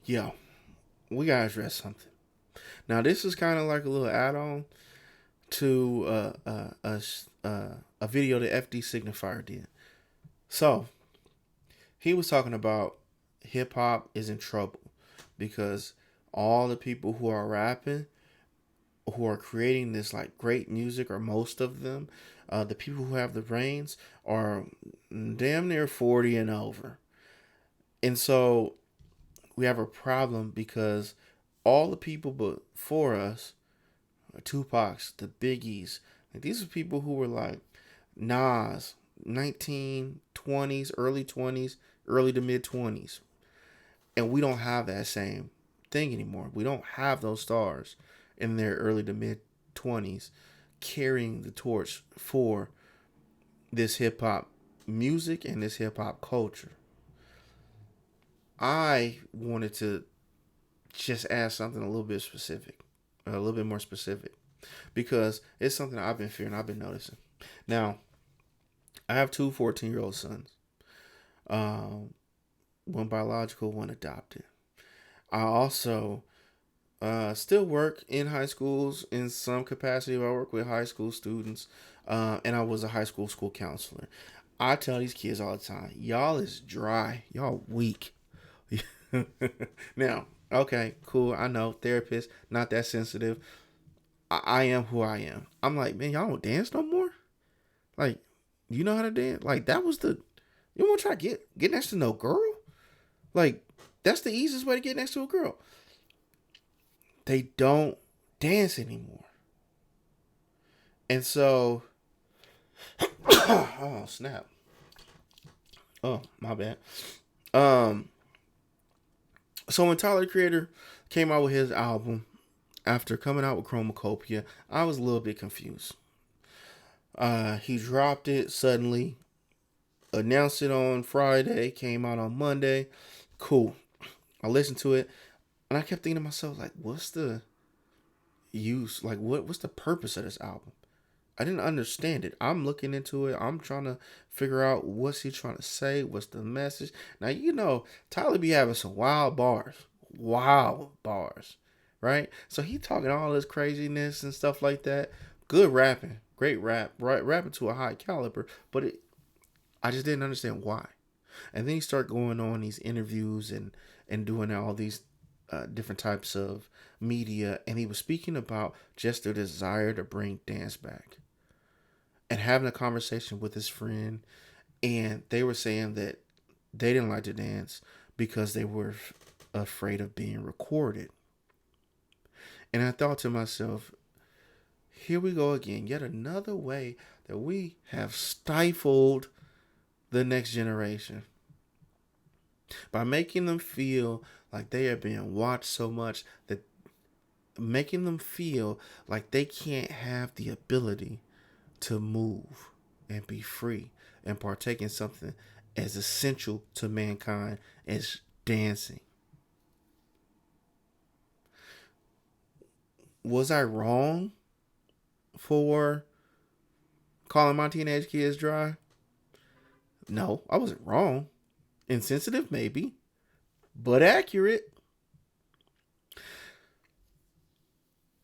Yo, we gotta address something. Now, this is kind of like a little add-on to a video that FD Signifier did. So he was talking about hip hop is in trouble because all the people who are rapping, who are creating this like great music, or most of them, the people who have the reins are damn near 40 and over, and so we have a problem because all the people before us, Tupac's, the Biggies, like these are people who were like Nas, 1920s, early 20s, early to mid 20s. And we don't have that same thing anymore. We don't have those stars in their early to mid 20s carrying the torch for this hip hop music and this hip hop culture. I wanted to just add something a little bit specific, a little bit more specific, because it's something I've been fearing, I've been noticing. Now, I have two 14-year-old sons, um, one biological, one adopted. I also still work in high schools in some capacity. I work with high school students, and I was a high school counselor. I tell these kids all the time, y'all is dry, y'all weak. Now, okay, cool. I know therapist, not that sensitive. I am who I am. I'm like, man, y'all don't dance no more. Like, you know how to dance? Like that was the you want to try to get next to no girl? Like that's the easiest way to get next to a girl. They don't dance anymore, and so oh snap. Oh my bad. Um, so when Tyler Creator came out with his album after coming out with Chromacopia, I was a little bit confused. He dropped it suddenly, announced it on Friday, came out on Monday. Cool. I listened to it, and I kept thinking to myself, like, what's the use? Like, what's the purpose of this album? I didn't understand it. I'm looking into it. I'm trying to figure out what's he trying to say. What's the message? Now Tyler be having some wild bars, right? So he talking all this craziness and stuff like that. Good rapping, great rap, right? Rapping to a high caliber, but I just didn't understand why. And then he started going on these interviews and doing all these different types of media, and he was speaking about just the desire to bring dance back and having a conversation with his friend, and they were saying that they didn't like to dance because they were afraid of being recorded. And I thought to myself, here we go again, yet another way that we have stifled the next generation by making them feel like they are being watched so much, that making them feel like they can't have the ability to move and be free and partake in something as essential to mankind as dancing. Was I wrong for calling my teenage kids dry? No, I wasn't wrong. Insensitive, maybe, but accurate.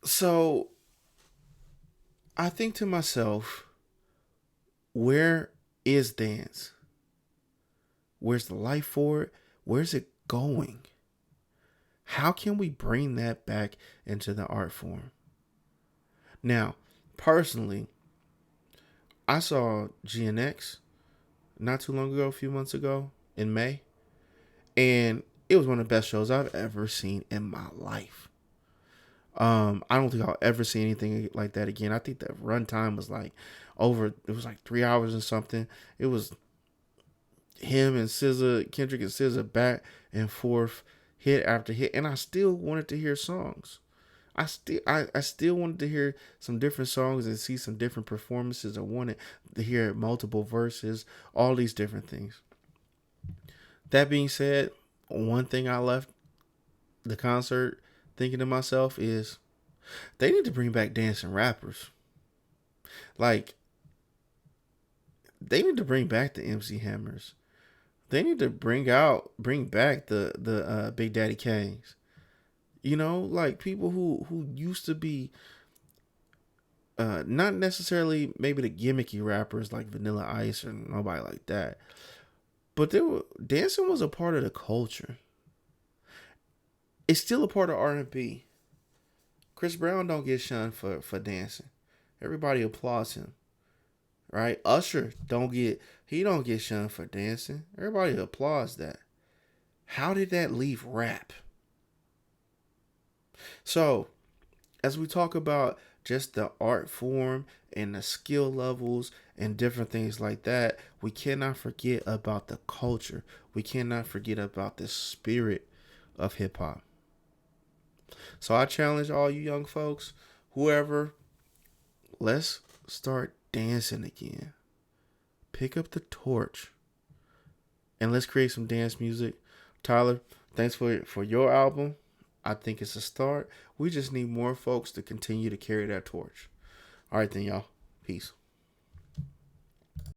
So I think to myself, where is dance? Where's the life for it? Where's it going? How can we bring that back into the art form? Now, personally, I saw GNX not too long ago, a few months ago in May, and it was one of the best shows I've ever seen in my life. I don't think I'll ever see anything like that again. I think the runtime was like it was like 3 hours and something. It was him and SZA, Kendrick and SZA back and forth, hit after hit, and I still wanted to hear songs. I still wanted to hear some different songs and see some different performances. I wanted to hear multiple verses, all these different things. That being said, one thing I left the concert thinking to myself is they need to bring back dancing rappers. Like they need to bring back the MC Hammers, They need to bring back the Big Daddy Kanes. You know, like people who used to be not necessarily maybe the gimmicky rappers like Vanilla Ice or nobody like that, but dancing was a part of the culture. It's still a part of R&B. Chris Brown don't get shunned for dancing. Everybody applauds him, right? Usher don't get shunned for dancing. Everybody applauds that. How did that leave rap? So, as we talk about just the art form and the skill levels and different things like that, we cannot forget about the culture. We cannot forget about the spirit of hip hop. So I challenge all you young folks, whoever, let's start dancing again. Pick up the torch and let's create some dance music. Tyler, thanks for your album. I think it's a start. We just need more folks to continue to carry that torch. All right, then, y'all. Peace.